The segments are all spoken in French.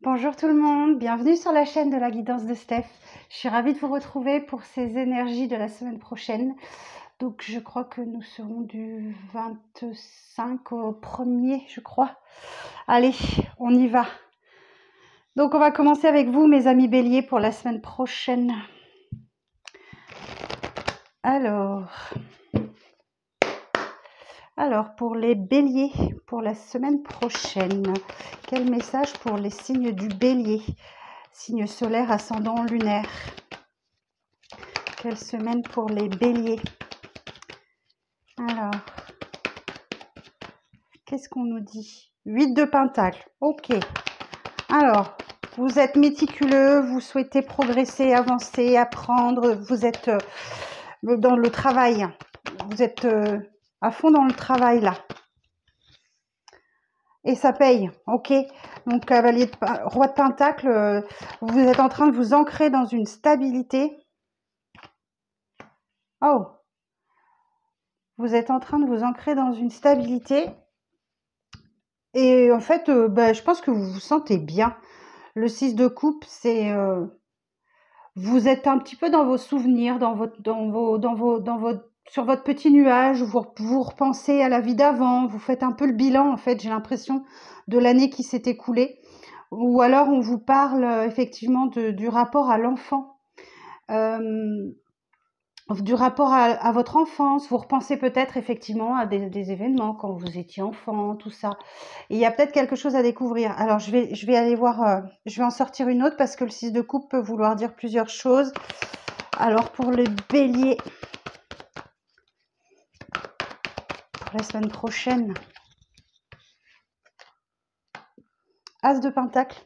Bonjour tout le monde, bienvenue sur la chaîne de la guidance de Steph. Je suis ravie de vous retrouver pour ces énergies de la semaine prochaine. Donc je crois que nous serons du 25 au 1er, je crois. Allez, on y va. Donc on va commencer avec vous, mes amis béliers, pour la semaine prochaine. Alors pour les béliers, pour la semaine prochaine, quel message pour les signes du bélier? Signe solaire, ascendant, lunaire. Quelle semaine pour les béliers? Alors, qu'est-ce qu'on nous dit? 8 de Pentacle, ok. Alors, vous êtes méticuleux, vous souhaitez progresser, avancer, apprendre, vous êtes dans le travail, vous êtes à fond dans le travail là. Et ça paye, ok. Donc, roi de Pentacle, vous êtes en train de vous ancrer dans une stabilité. Oh, vous êtes en train de vous ancrer dans une stabilité. Et en fait, je pense que vous vous sentez bien. Le 6 de coupe, c'est vous êtes un petit peu dans vos souvenirs, sur votre petit nuage, vous repensez à la vie d'avant, vous faites un peu le bilan, en fait, j'ai l'impression, de l'année qui s'est écoulée. Ou alors on vous parle effectivement du rapport à l'enfant. Du rapport à votre enfance, vous repensez peut-être effectivement à des événements quand vous étiez enfant, tout ça. Et il y a peut-être quelque chose à découvrir. Alors je vais aller voir, je vais en sortir une autre parce que le 6 de coupe peut vouloir dire plusieurs choses. Alors pour le bélier, pour la semaine prochaine, As de Pentacle.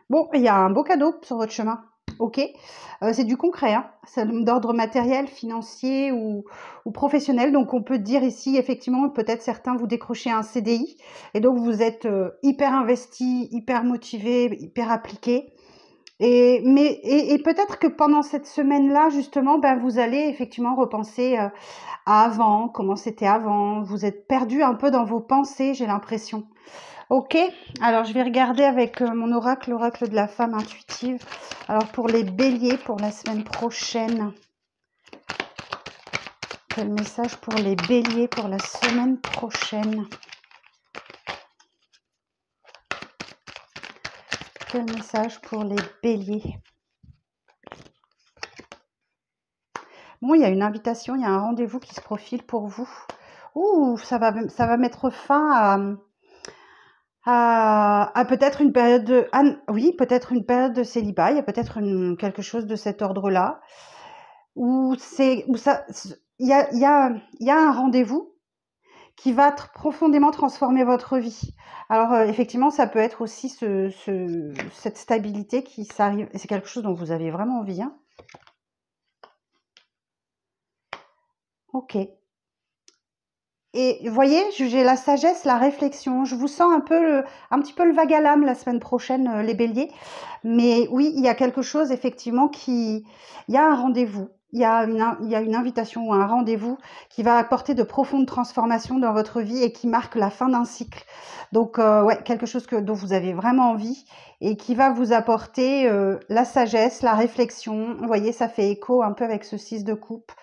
Bon, il y a un beau cadeau sur votre chemin. Ok, c'est du concret, hein. C'est d'ordre matériel, financier ou professionnel. Donc on peut dire ici effectivement peut-être certains vous décrochez un CDI et donc vous êtes hyper investi, hyper motivé, hyper appliqué. Et peut-être que pendant cette semaine-là justement, vous allez effectivement repenser à avant, comment c'était avant. Vous êtes perdu un peu dans vos pensées, j'ai l'impression. Ok, alors je vais regarder avec mon oracle, l'oracle de la femme intuitive. Alors pour les béliers, pour la semaine prochaine, quel message pour les béliers pour la semaine prochaine? Quel message pour les béliers? Bon, il y a une invitation, il y a un rendez-vous qui se profile pour vous. Ouh, ça va mettre fin à peut-être une période de... Ah, oui, peut-être une période de célibat. Il y a peut-être quelque chose de cet ordre-là. Où il y a un rendez-vous qui va profondément transformer votre vie. Alors, effectivement, ça peut être aussi cette stabilité qui s'arrive. C'est quelque chose dont vous avez vraiment envie, hein. Ok. Et vous voyez, j'ai la sagesse, la réflexion. Je vous sens un petit peu le vague à l'âme la semaine prochaine, les béliers. Mais oui, il y a quelque chose, effectivement, il y a un rendez-vous. Il y a une invitation ou un rendez-vous qui va apporter de profondes transformations dans votre vie et qui marque la fin d'un cycle. Donc, ouais, quelque chose dont vous avez vraiment envie et qui va vous apporter la sagesse, la réflexion. Vous voyez, ça fait écho un peu avec ce 6 de coupe.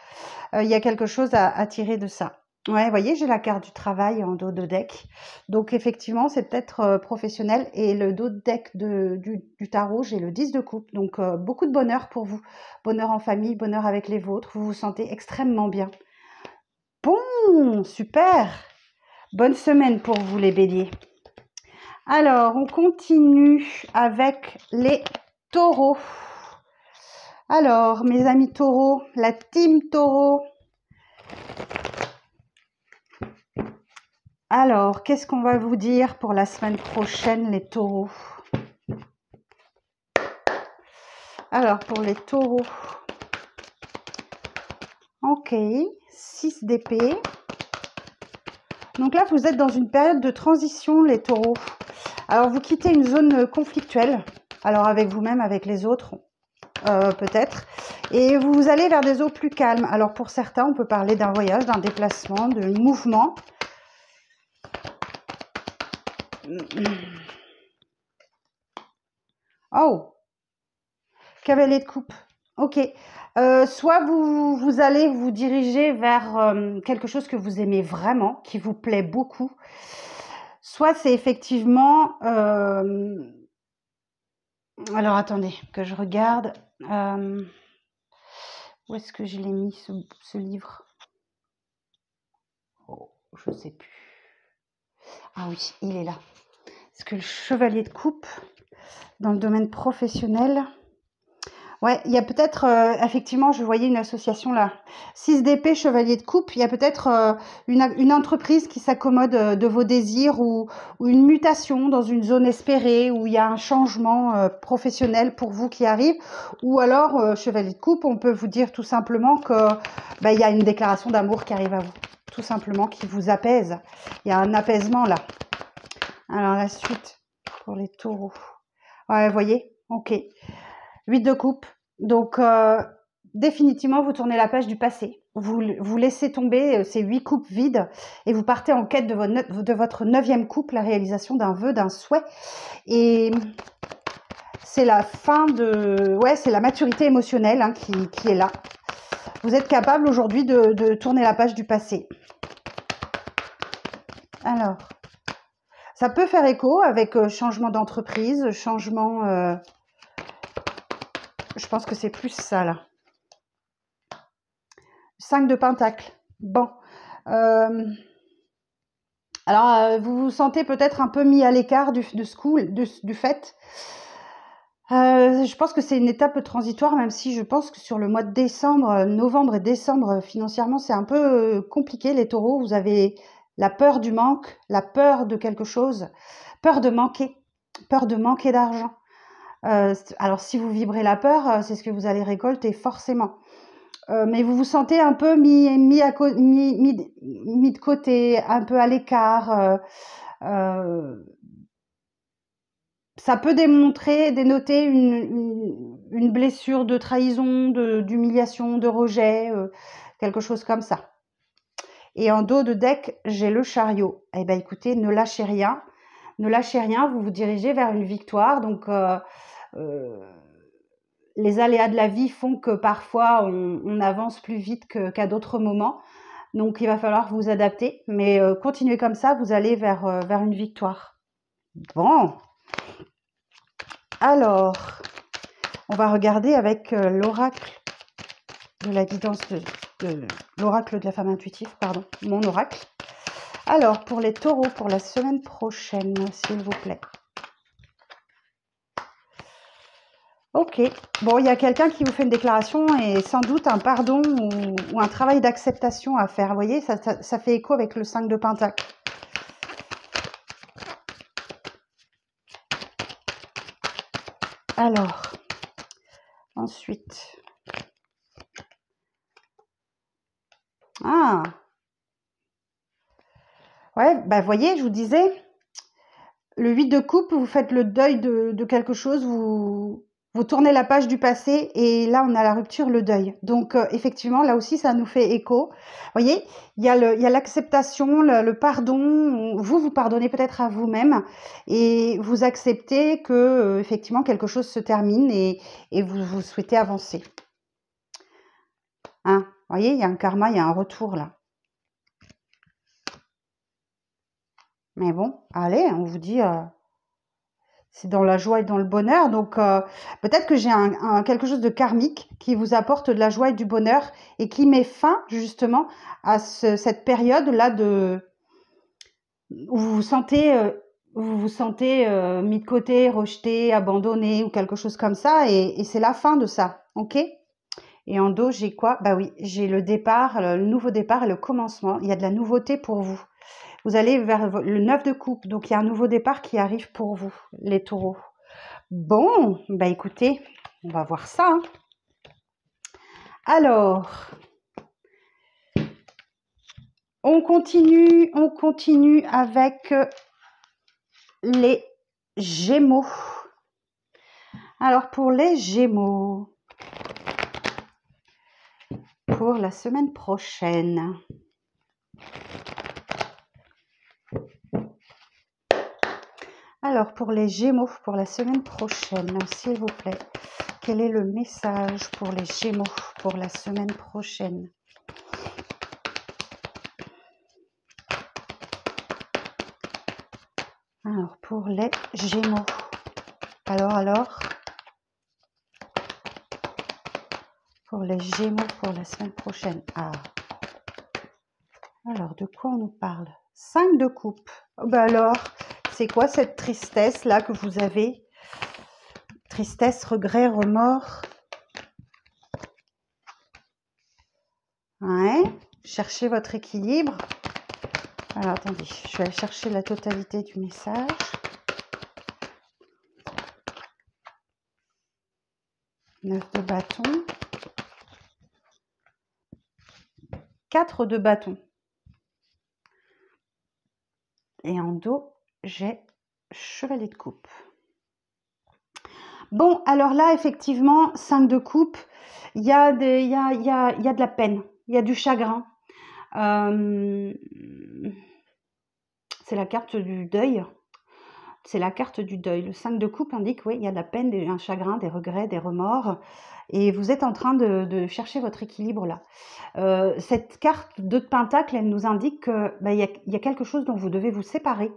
Il y a quelque chose à tirer de ça. Ouais, vous voyez, j'ai la carte du travail en dos de deck. Donc, effectivement, c'est peut-être professionnel. Et le dos de deck du tarot, j'ai le 10 de coupe. Donc, beaucoup de bonheur pour vous. Bonheur en famille, bonheur avec les vôtres. Vous vous sentez extrêmement bien. Bon, super. Bonne semaine pour vous, les béliers. Alors, on continue avec les taureaux. Alors, mes amis taureaux, la team taureau. Alors, qu'est-ce qu'on va vous dire pour la semaine prochaine, les taureaux? Alors, pour les taureaux, ok, 6 d'épée. Donc là, vous êtes dans une période de transition, les taureaux. Alors, vous quittez une zone conflictuelle, alors avec vous-même, avec les autres, peut-être, et vous allez vers des eaux plus calmes. Alors, pour certains, on peut parler d'un voyage, d'un déplacement, de mouvement. Oh, cavalier de coupe. Ok. Soit vous allez vous diriger vers quelque chose que vous aimez vraiment, qui vous plaît beaucoup. Soit c'est effectivement... alors attendez, que je regarde. Où est-ce que je l'ai mis, ce livre? Oh, je ne sais plus. Ah oui, il est là. Est-ce que le chevalier de coupe, dans le domaine professionnel... Ouais, il y a peut-être, effectivement, je voyais une association là. 6 d'épée, chevalier de coupe. Il y a peut-être une entreprise qui s'accommode de vos désirs ou une mutation dans une zone espérée, où il y a un changement professionnel pour vous qui arrive. Ou alors, chevalier de coupe, on peut vous dire tout simplement que il y a une déclaration d'amour qui arrive à vous. Tout simplement, qui vous apaise. Il y a un apaisement là. Alors, la suite pour les taureaux. Ouais, vous voyez? Ok. 8 de coupe. Donc, définitivement, vous tournez la page du passé. Vous laissez tomber ces 8 coupes vides et vous partez en quête de votre 9e coupe, la réalisation d'un vœu, d'un souhait. Et c'est la fin de... Ouais, c'est la maturité émotionnelle hein, qui est là. Vous êtes capable aujourd'hui de tourner la page du passé. Alors, ça peut faire écho avec changement d'entreprise, changement... je pense que c'est plus ça, là. 5 de pentacle. Bon. Alors, vous vous sentez peut-être un peu mis à l'écart du fait. Je pense que c'est une étape transitoire, même si je pense que sur le mois de décembre, novembre et décembre, financièrement, c'est un peu compliqué, les taureaux. Vous avez la peur du manque, la peur de quelque chose, peur de manquer d'argent. Alors, si vous vibrez la peur, c'est ce que vous allez récolter forcément. Mais vous vous sentez un peu mis de côté, un peu à l'écart. Ça peut dénoter une blessure de trahison, d'humiliation, de rejet, quelque chose comme ça. Et en dos de deck, j'ai le chariot. Eh bien, écoutez, ne lâchez rien. Ne lâchez rien, vous vous dirigez vers une victoire. Donc, les aléas de la vie font que parfois, on avance plus vite qu'à d'autres moments. Donc, il va falloir vous adapter. Mais continuez comme ça, vous allez vers une victoire. Bon. Alors, on va regarder avec l'oracle de la guidance de l'oracle de la femme intuitive, pardon, mon oracle. Alors, pour les taureaux, pour la semaine prochaine, s'il vous plaît. Ok. Bon, il y a quelqu'un qui vous fait une déclaration et sans doute un pardon ou un travail d'acceptation à faire. Vous voyez, ça fait écho avec le 5 de pentacle. Alors, ensuite... Ah. Ouais, bah voyez, je vous disais, le 8 de coupe, vous faites le deuil de quelque chose, vous tournez la page du passé et là, on a la rupture, le deuil. Donc, effectivement, là aussi, ça nous fait écho. Vous voyez, il y a l'acceptation, le pardon. Vous pardonnez peut-être à vous-même et vous acceptez que, effectivement, quelque chose se termine et vous souhaitez avancer. Hein, vous voyez, il y a un karma, il y a un retour là. Mais bon, allez, on vous dit, c'est dans la joie et dans le bonheur. Donc, peut-être que j'ai quelque chose de karmique qui vous apporte de la joie et du bonheur et qui met fin, justement, à cette période-là où vous vous sentez, mis de côté, rejeté, abandonné ou quelque chose comme ça. Et c'est la fin de ça, ok? Et en dos, j'ai quoi? Bah oui, j'ai le départ, le nouveau départ et le commencement. Il y a de la nouveauté pour vous. Vous allez vers le 9 de coupe, donc il y a un nouveau départ qui arrive pour vous, les taureaux. Bon, bah écoutez, on va voir ça. Hein. Alors, on continue avec les Gémeaux. Alors, pour les Gémeaux, pour la semaine prochaine... Alors, pour les Gémeaux, pour la semaine prochaine, s'il vous plaît, quel est le message pour les Gémeaux pour la semaine prochaine? Alors, pour les Gémeaux. Alors, pour les Gémeaux pour la semaine prochaine. Ah. Alors, de quoi on nous parle? 5 de coupe. Oh, bah alors, c'est quoi cette tristesse-là que vous avez? Tristesse, regret, remords. Ouais. Cherchez votre équilibre. Alors, attendez, je vais aller chercher la totalité du message. Neuf de bâton. 4 de bâton. Et en dos, j'ai chevalier de coupe. Bon, alors là, effectivement, 5 de coupe, il y a de la peine, il y a du chagrin. C'est la carte du deuil. C'est la carte du deuil. Le 5 de coupe indique, oui, il y a de la peine, un chagrin, des regrets, des remords. Et vous êtes en train de chercher votre équilibre là. Cette carte 2 de pentacle, elle nous indique qu'il y a quelque chose dont vous devez vous séparer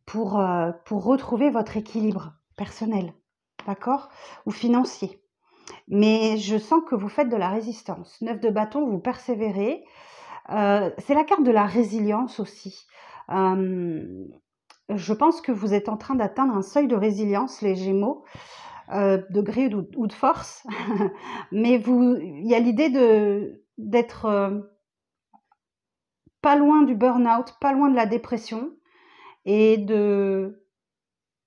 pour retrouver votre équilibre personnel, d'accord? Ou financier. Mais je sens que vous faites de la résistance. 9 de bâton, vous persévérez. C'est la carte de la résilience aussi. Je pense que vous êtes en train d'atteindre un seuil de résilience, les Gémeaux, de gré ou de force. Mais il y a l'idée d'être pas loin du burn-out, pas loin de la dépression. Mais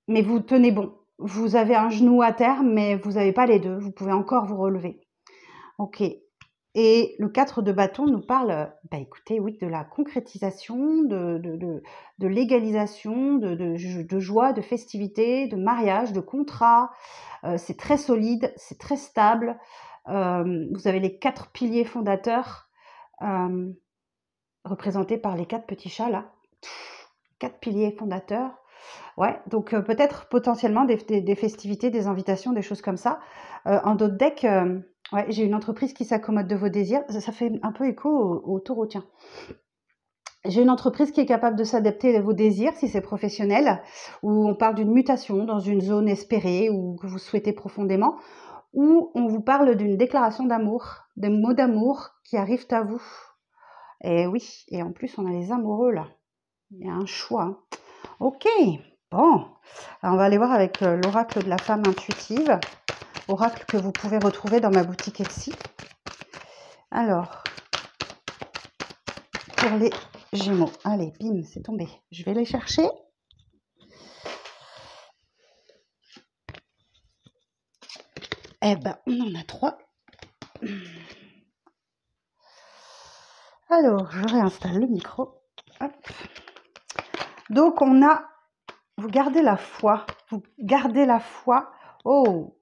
vous tenez bon. Vous avez un genou à terre, mais vous n'avez pas les deux. Vous pouvez encore vous relever. Ok. Et le 4 de bâton nous parle, écoutez, oui, de la concrétisation, de légalisation, de joie, de festivité, de mariage, de contrat. C'est très solide, c'est très stable. Vous avez les 4 piliers fondateurs représentés par les 4 petits chats, là. 4 piliers fondateurs. Ouais, donc peut-être potentiellement des festivités, des invitations, des choses comme ça. En d'autres decks, ouais, j'ai une entreprise qui s'accommode de vos désirs. Ça fait un peu écho au taureau, tiens. J'ai une entreprise qui est capable de s'adapter à vos désirs, si c'est professionnel, ou on parle d'une mutation dans une zone espérée ou que vous souhaitez profondément, ou on vous parle d'une déclaration d'amour, des mots d'amour qui arrivent à vous. Et oui, et en plus on a les amoureux là. Il y a un choix. Hein. Ok, bon. Alors, on va aller voir avec l'oracle de la femme intuitive. Oracle que vous pouvez retrouver dans ma boutique Etsy. Alors, pour les Gémeaux. Allez, bim, c'est tombé. Je vais les chercher. Eh ben, on en a 3. Alors, je réinstalle le micro. Hop. Donc, on a... Vous gardez la foi. Vous gardez la foi. Oh,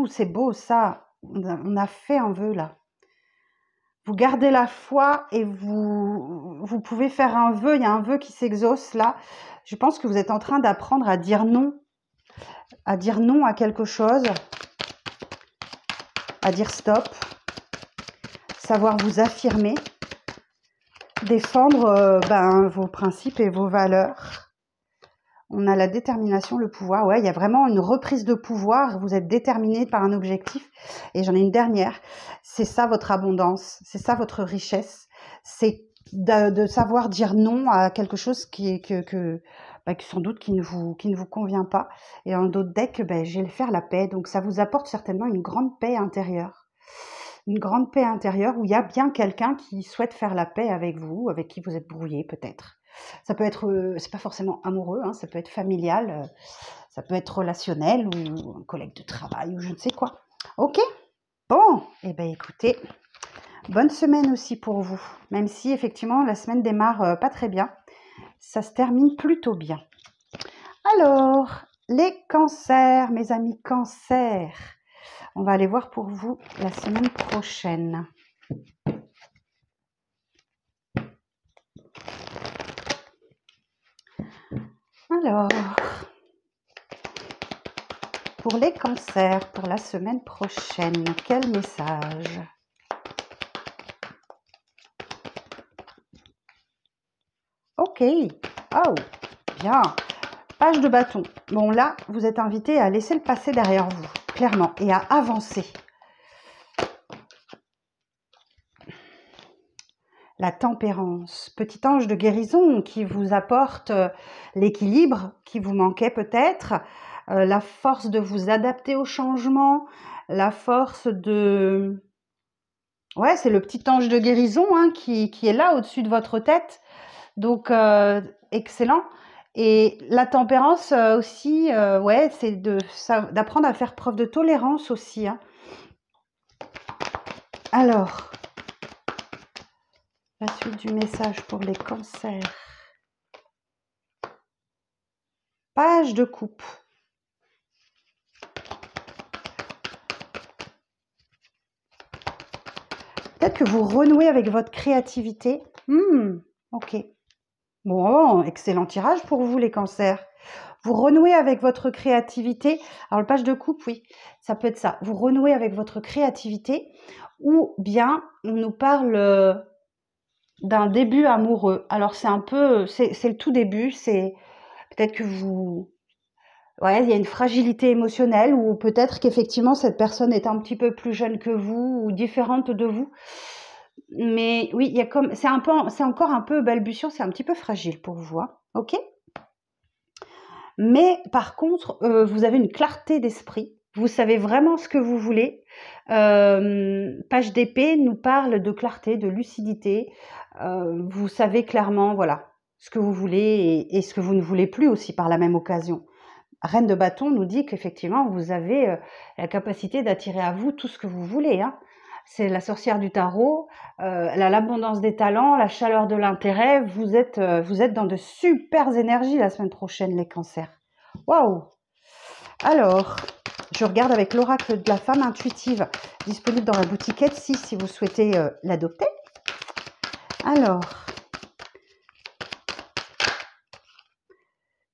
c'est beau ça. On a fait un vœu là. Vous gardez la foi et vous pouvez faire un vœu. Il y a un vœu qui s'exauce là. Je pense que vous êtes en train d'apprendre à dire non à quelque chose, à dire stop, savoir vous affirmer, défendre vos principes et vos valeurs. On a la détermination, le pouvoir. Ouais, il y a vraiment une reprise de pouvoir. Vous êtes déterminé par un objectif. Et j'en ai une dernière. C'est ça votre abondance. C'est ça votre richesse. C'est de savoir dire non à quelque chose qui sans doute qui ne vous convient pas. Et en d'autres decks, j'ai le faire la paix. Donc ça vous apporte certainement une grande paix intérieure. Une grande paix intérieure où il y a bien quelqu'un qui souhaite faire la paix avec vous, avec qui vous êtes brouillé peut-être. Ça peut être, c'est pas forcément amoureux, hein, ça peut être familial, ça peut être relationnel ou un collègue de travail ou je ne sais quoi. Ok, bon, eh bien écoutez, bonne semaine aussi pour vous. Même si effectivement la semaine démarre pas très bien, ça se termine plutôt bien. Alors, les cancers, mes amis cancers, on va aller voir pour vous la semaine prochaine. Alors, pour les cancers, pour la semaine prochaine, quel message? Ok, oh, bien. Page de bâton. Bon, là, vous êtes invité à laisser le passé derrière vous, clairement, et à avancer. La tempérance, petit ange de guérison qui vous apporte l'équilibre qui vous manquait peut-être, la force de vous adapter au changement, la force de... Ouais, c'est le petit ange de guérison hein, qui est là au-dessus de votre tête. Donc, excellent. Et la tempérance aussi, ouais, c'est d'apprendre à faire preuve de tolérance aussi. Hein. Alors, la suite du message pour les cancers. Page de coupe. Peut-être que vous renouez avec votre créativité. Ok. Bon, excellent tirage pour vous les cancers. Vous renouez avec votre créativité. Alors, le page de coupe, oui, ça peut être ça. Vous renouez avec votre créativité ou bien on nous parle d'un début amoureux. Alors, c'est un peu, c'est le tout début. C'est peut-être que vous... Ouais, il y a une fragilité émotionnelle ou peut-être qu'effectivement, cette personne est un petit peu plus jeune que vous ou différente de vous. Mais oui, il y a comme, c'est encore un peu balbutiant, c'est un petit peu fragile pour vous, hein, ok? Mais par contre, vous avez une clarté d'esprit, vous savez vraiment ce que vous voulez. Page d'épée nous parle de clarté, de lucidité. Vous savez clairement, voilà, ce que vous voulez et ce que vous ne voulez plus aussi par la même occasion. Reine de bâton nous dit qu'effectivement, vous avez la capacité d'attirer à vous tout ce que vous voulez, hein. C'est la sorcière du tarot, elle a l'abondance des talents, la chaleur de l'intérêt. Vous êtes dans de super énergies la semaine prochaine, les cancers. Waouh! Alors, je regarde avec l'oracle de la femme intuitive, disponible dans la boutique Etsy si vous souhaitez l'adopter. Alors,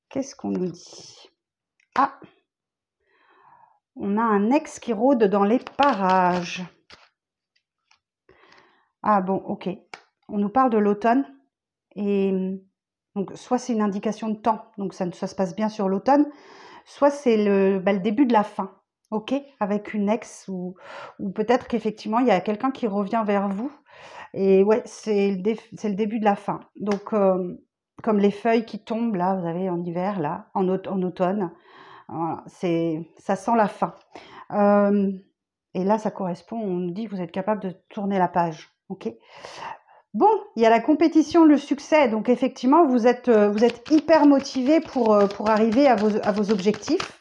qu'est-ce qu'on nous dit? Ah! On a un ex qui rôde dans les parages. Ah bon, ok. On nous parle de l'automne. Et donc, soit c'est une indication de temps, donc ça se passe bien sur l'automne, soit c'est le début de la fin, ok, avec une ex ou peut-être qu'effectivement il y a quelqu'un qui revient vers vous. Et ouais, c'est le début de la fin. Donc, comme les feuilles qui tombent là, vous avez en hiver, là, en automne, voilà, ça sent la fin. Et là, ça correspond, on nous dit que vous êtes capable de tourner la page, ok. Bon, il y a la compétition, le succès, donc effectivement, vous êtes hyper motivé pour arriver à vos objectifs.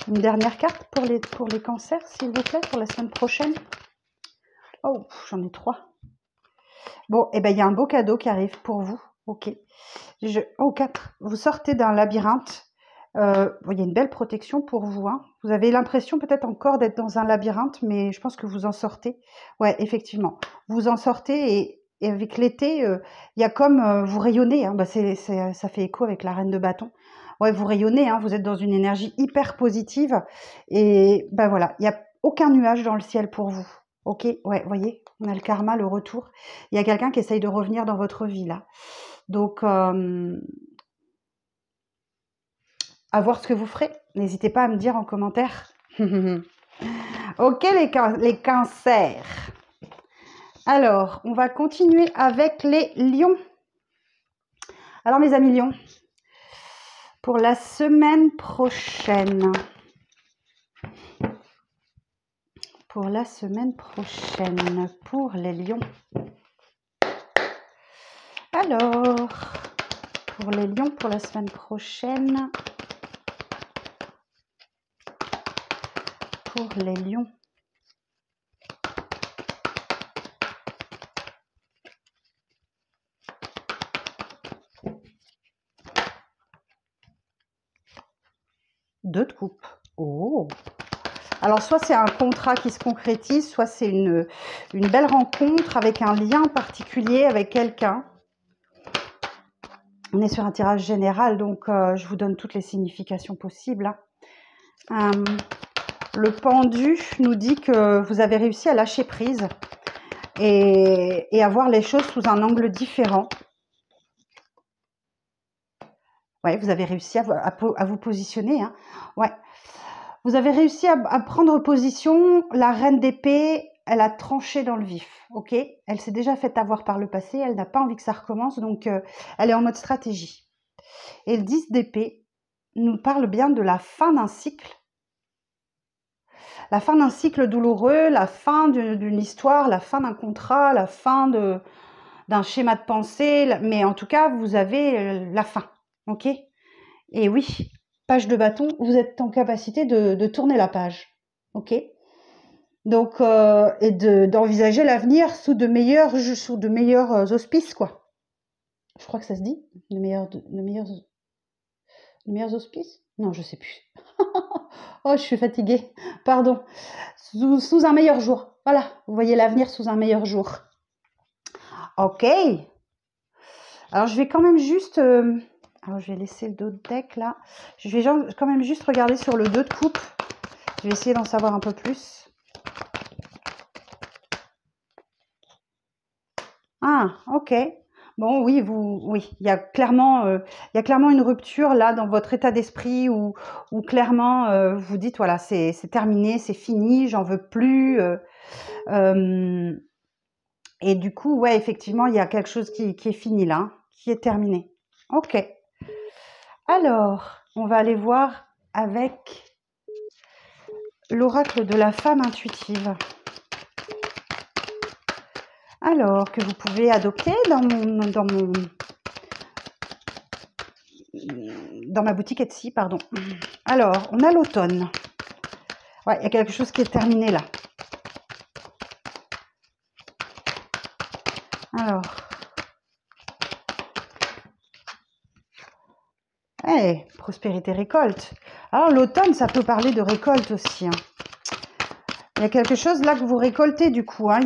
Une dernière carte pour les cancers, s'il vous plaît, pour la semaine prochaine. Oh, j'en ai 3. Bon, eh ben, il y a un beau cadeau qui arrive pour vous. Ok. Oh, 4. Vous sortez d'un labyrinthe. Il y a une belle protection pour vous. Hein. Vous avez l'impression peut-être encore d'être dans un labyrinthe, mais je pense que vous en sortez. Ouais, effectivement. Vous en sortez et avec l'été, il y a comme vous rayonnez. Hein. Bah, ça fait écho avec la reine de bâton. Ouais, vous rayonnez. Hein. Vous êtes dans une énergie hyper positive. Et ben voilà, il n'y a aucun nuage dans le ciel pour vous. Ok, ouais, voyez, on a le karma, le retour. Il y a quelqu'un qui essaye de revenir dans votre vie là. Donc, à voir ce que vous ferez. N'hésitez pas à me dire en commentaire. Ok, les cancers. Alors, on va continuer avec les lions. Alors, mes amis lions, pour la semaine prochaine. Pour la semaine prochaine, pour les lions. Alors, pour les lions, pour la semaine prochaine. Pour les lions. Deux de coupe. Oh! Alors, soit c'est un contrat qui se concrétise, soit c'est une belle rencontre avec un lien particulier avec quelqu'un. On est sur un tirage général, donc je vous donne toutes les significations possibles. Le pendu nous dit que vous avez réussi à lâcher prise et à voir les choses sous un angle différent. Ouais, vous avez réussi à vous positionner. Hein. Ouais. Vous avez réussi à prendre position. La reine d'épée, elle a tranché dans le vif. Ok. Elle s'est déjà fait avoir par le passé. Elle n'a pas envie que ça recommence. Donc, elle est en mode stratégie. Et le 10 d'épée nous parle bien de la fin d'un cycle. La fin d'un cycle douloureux, la fin d'une histoire, la fin d'un contrat, la fin d'un schéma de pensée. Mais en tout cas, vous avez la fin. Ok. Et oui, page de bâton, vous êtes en capacité de tourner la page. Ok. Donc, et d'envisager l'avenir sous de meilleurs auspices, quoi. Je crois que ça se dit, de meilleurs auspices? Non, je sais plus. Oh, je suis fatiguée. Pardon. Sous un meilleur jour. Voilà, vous voyez l'avenir sous un meilleur jour. Ok. Alors, je vais quand même juste... alors, je vais laisser le dos de deck, là. Je vais quand même juste regarder sur le 2 de coupe. Je vais essayer d'en savoir un peu plus. Ah, ok. Bon, oui, il y a clairement une rupture là dans votre état d'esprit où clairement vous dites voilà, c'est terminé, c'est fini, j'en veux plus. Et du coup, ouais, effectivement, il y a quelque chose qui est fini là, qui est terminé. Ok. Alors, on va aller voir avec l'oracle de la femme intuitive. Alors, que vous pouvez adopter dans ma boutique Etsy, pardon. Alors, on a l'automne. Ouais, il y a quelque chose qui est terminé là. Alors. Hey, prospérité récolte. Alors, l'automne, ça peut parler de récolte aussi. Hein. Il y a quelque chose là que vous récoltez du coup. Hein.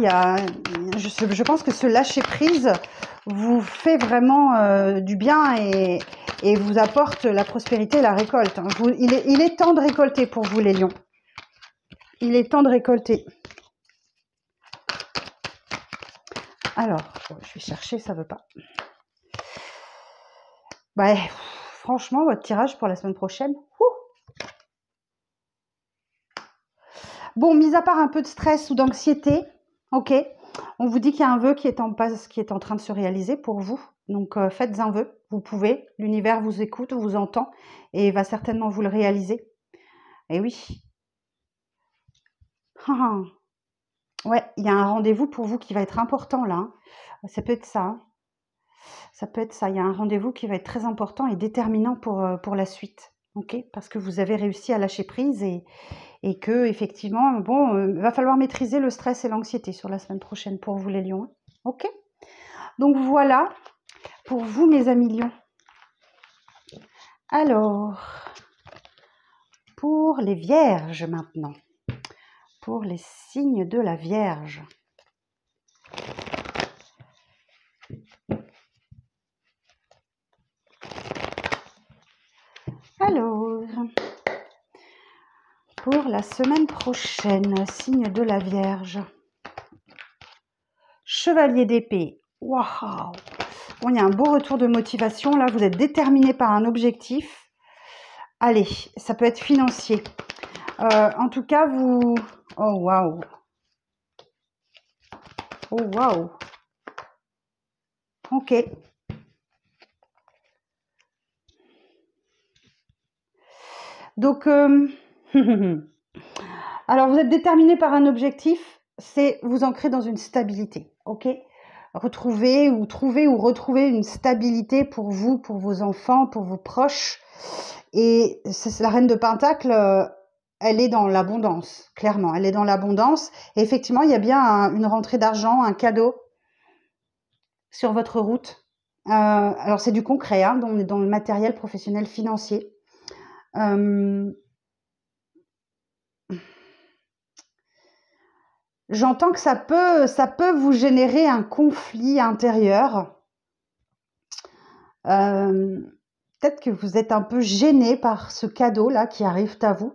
Je pense que ce lâcher-prise vous fait vraiment du bien et vous apporte la prospérité et la récolte. Hein. Il est temps de récolter pour vous les lions. Il est temps de récolter. Alors, je vais chercher, ça ne veut pas. Ouais, franchement, votre tirage pour la semaine prochaine. Bon, mis à part un peu de stress ou d'anxiété, ok, on vous dit qu'il y a un vœu qui est en train de se réaliser pour vous. Donc, faites un vœu, vous pouvez. L'univers vous écoute, vous entend et va certainement vous le réaliser. Et oui. Ouais, il y a un rendez-vous pour vous qui va être important là. Hein. Ça peut être ça. Hein. Ça peut être ça. Il y a un rendez-vous qui va être très important et déterminant pour la suite. Ok, parce que vous avez réussi à lâcher prise et que effectivement, bon, va falloir maîtriser le stress et l'anxiété sur la semaine prochaine pour vous les lions. Hein. Ok. Donc voilà pour vous mes amis lions. Alors, pour les vierges maintenant. Pour les signes de la Vierge. Alors, pour la semaine prochaine, signe de la Vierge. Chevalier d'épée. Waouh! Bon, il y a un beau retour de motivation. Là, vous êtes déterminé par un objectif. Allez, ça peut être financier. En tout cas, vous... Oh, waouh! Oh, waouh! Ok. Donc, alors, vous êtes déterminé par un objectif, c'est vous ancrer dans une stabilité, ok? Trouver ou retrouver une stabilité pour vous, pour vos enfants, pour vos proches. Et c'est la reine de Pentacle, elle est dans l'abondance, clairement. Elle est dans l'abondance. Et effectivement, il y a bien une rentrée d'argent, un cadeau sur votre route. Alors, c'est du concret, hein, dans le matériel professionnel financier. J'entends que ça peut vous générer un conflit intérieur. Peut-être que vous êtes un peu gêné par ce cadeau-là qui arrive à vous.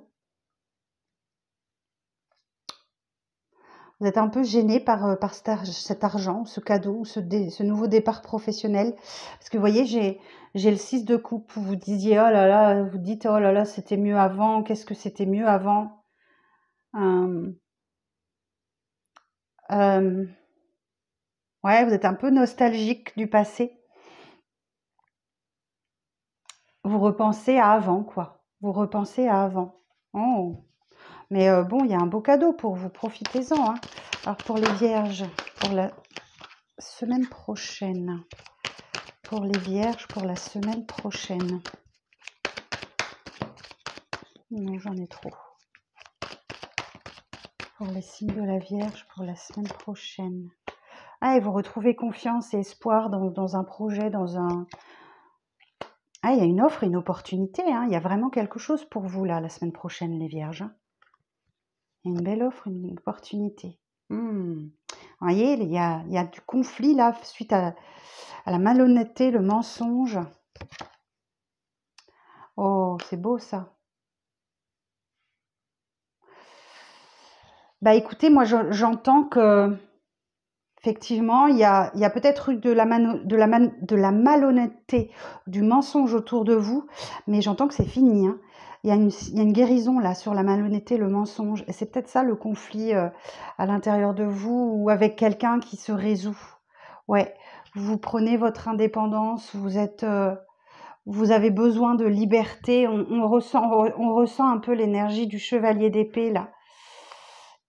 Vous êtes un peu gêné par cet argent, ce cadeau, ce nouveau départ professionnel. Parce que vous voyez, j'ai le 6 de coupe. Vous disiez, oh là là, vous dites, oh là là, c'était mieux avant. Qu'est-ce que c'était mieux avant? Euh, euh, ouais, vous êtes un peu nostalgique du passé. Vous repensez à avant, quoi. Vous repensez à avant. Oh. Mais bon, il y a un beau cadeau pour vous. Profitez-en, hein. Alors, pour les vierges, pour la semaine prochaine. Pour les vierges, pour la semaine prochaine. Non, j'en ai trop. Pour les signes de la Vierge, pour la semaine prochaine. Ah, et vous retrouvez confiance et espoir dans un projet, dans un... Ah, il y a une offre, une opportunité, hein. Il y a vraiment quelque chose pour vous, là, la semaine prochaine, les Vierges. Il y a une belle offre, une opportunité. Vous voyez, il y a du conflit, là, suite à la malhonnêteté, le mensonge. Oh, c'est beau, ça. Bah, écoutez, moi, j'entends que... Effectivement, il y a peut-être eu de la malhonnêteté, du mensonge autour de vous, mais j'entends que c'est fini, hein. Il y a une guérison là sur la malhonnêteté, le mensonge, et c'est peut-être ça le conflit à l'intérieur de vous ou avec quelqu'un qui se résout. Ouais, vous prenez votre indépendance, vous avez besoin de liberté, on ressent un peu l'énergie du chevalier d'épée là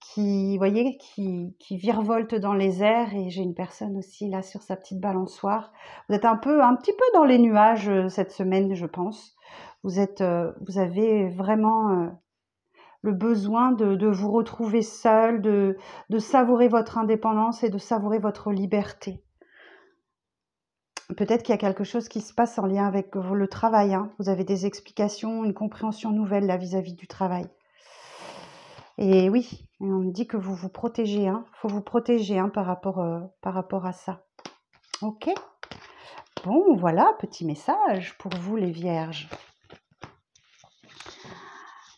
qui, voyez, qui virevolte dans les airs, et j'ai une personne aussi là sur sa petite balançoire. Vous êtes un petit peu dans les nuages cette semaine, je pense. Vous avez vraiment le besoin de vous retrouver seul, de savourer votre indépendance et de savourer votre liberté. Peut-être qu'il y a quelque chose qui se passe en lien avec le travail, hein. Vous avez des explications, une compréhension nouvelle là vis-à-vis du travail. Et oui, on me dit que vous vous protégez, hein. Faut vous protéger, hein, par rapport à ça. Ok. Bon, voilà, petit message pour vous les vierges.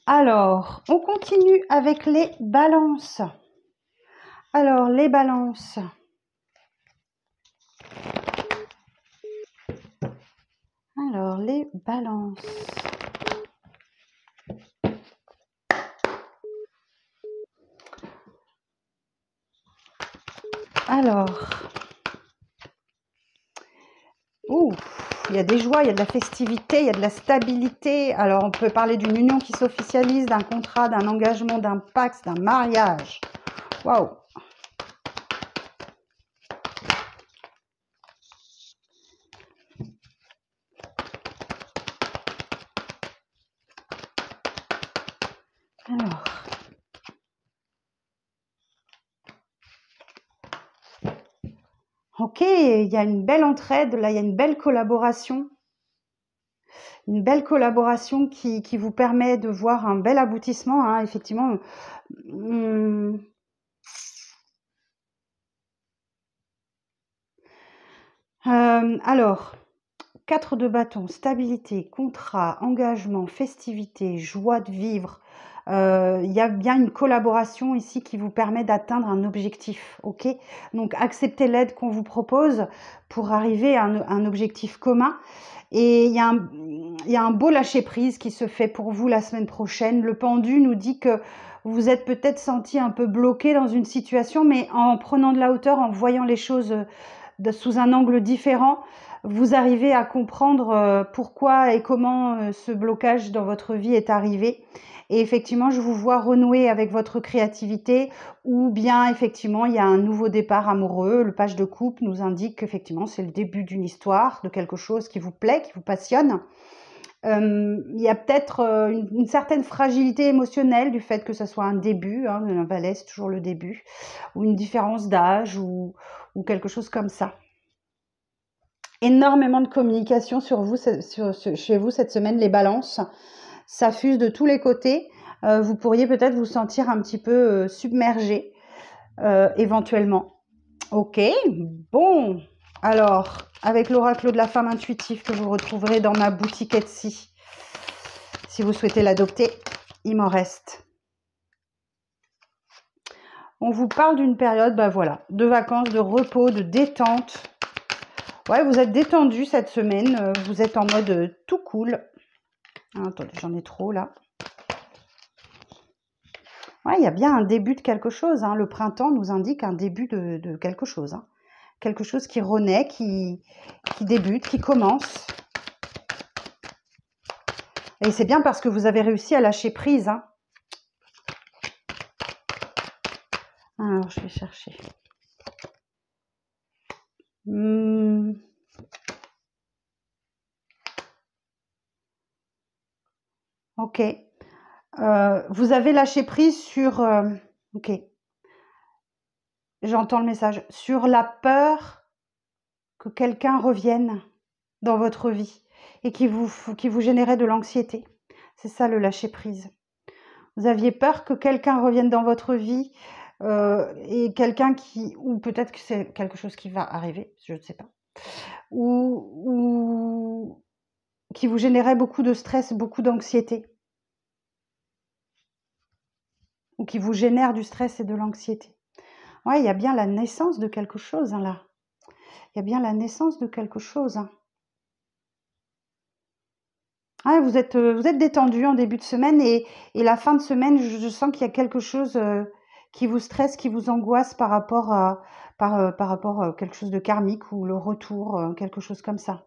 Alors, on continue avec les balances. Alors, les balances. Alors, les balances. Alors, il y a des joies, il y a de la festivité, il y a de la stabilité. Alors, on peut parler d'une union qui s'officialise, d'un contrat, d'un engagement, d'un pacte, d'un mariage. Waouh! Alors, ok, il y a une belle entraide, là, il y a une belle collaboration. Une belle collaboration qui vous permet de voir un bel aboutissement, hein, effectivement. Alors, 4 de bâton, stabilité, contrat, engagement, festivité, joie de vivre. Il y a bien une collaboration ici qui vous permet d'atteindre un objectif, ok? Donc, acceptez l'aide qu'on vous propose pour arriver à un objectif commun. Et il y a un beau lâcher-prise qui se fait pour vous la semaine prochaine. Le pendu nous dit que vous êtes peut-être senti un peu bloqué dans une situation, mais en prenant de la hauteur, en voyant les choses sous un angle différent, vous arrivez à comprendre pourquoi et comment ce blocage dans votre vie est arrivé. Et effectivement, je vous vois renouer avec votre créativité, ou bien effectivement, il y a un nouveau départ amoureux. Le page de coupe nous indique qu'effectivement, c'est le début d'une histoire, de quelque chose qui vous plaît, qui vous passionne. Il y a peut-être une certaine fragilité émotionnelle du fait que ce soit un début, hein, un valet, c'est toujours le début, ou une différence d'âge, ou quelque chose comme ça. Énormément de communication chez vous cette semaine, les balances. Ça fuse de tous les côtés. Vous pourriez peut-être vous sentir un petit peu submergé. éventuellement. Ok, bon. Alors, avec l'oracle de la femme intuitive que vous retrouverez dans ma boutique Etsy, si vous souhaitez l'adopter, il m'en reste. On vous parle d'une période, bah voilà, de vacances, de repos, de détente. Ouais, vous êtes détendu cette semaine, vous êtes en mode tout cool. Ah, attendez, j'en ai trop là. Ouais, il y a bien un début de quelque chose, hein. Le printemps nous indique un début de quelque chose, hein. Quelque chose qui renaît, qui débute, qui commence. Et c'est bien parce que vous avez réussi à lâcher prise, hein. Alors, je vais chercher. Ok. Vous avez lâché prise sur... ok. J'entends le message. Sur la peur que quelqu'un revienne dans votre vie et qui vous générait de l'anxiété. C'est ça le lâcher prise. Vous aviez peur que quelqu'un revienne dans votre vie et quelqu'un qui... Ou peut-être que c'est quelque chose qui va arriver, je ne sais pas. Ou qui vous générait beaucoup de stress, beaucoup d'anxiété. Ou qui vous génère du stress et de l'anxiété. Ouais, il y a bien la naissance de quelque chose, hein, là. Il y a bien la naissance de quelque chose. Hein. Ah, vous êtes détendu en début de semaine et la fin de semaine, je sens qu'il y a quelque chose qui vous stresse, qui vous angoisse par rapport à quelque chose de karmique ou le retour, quelque chose comme ça.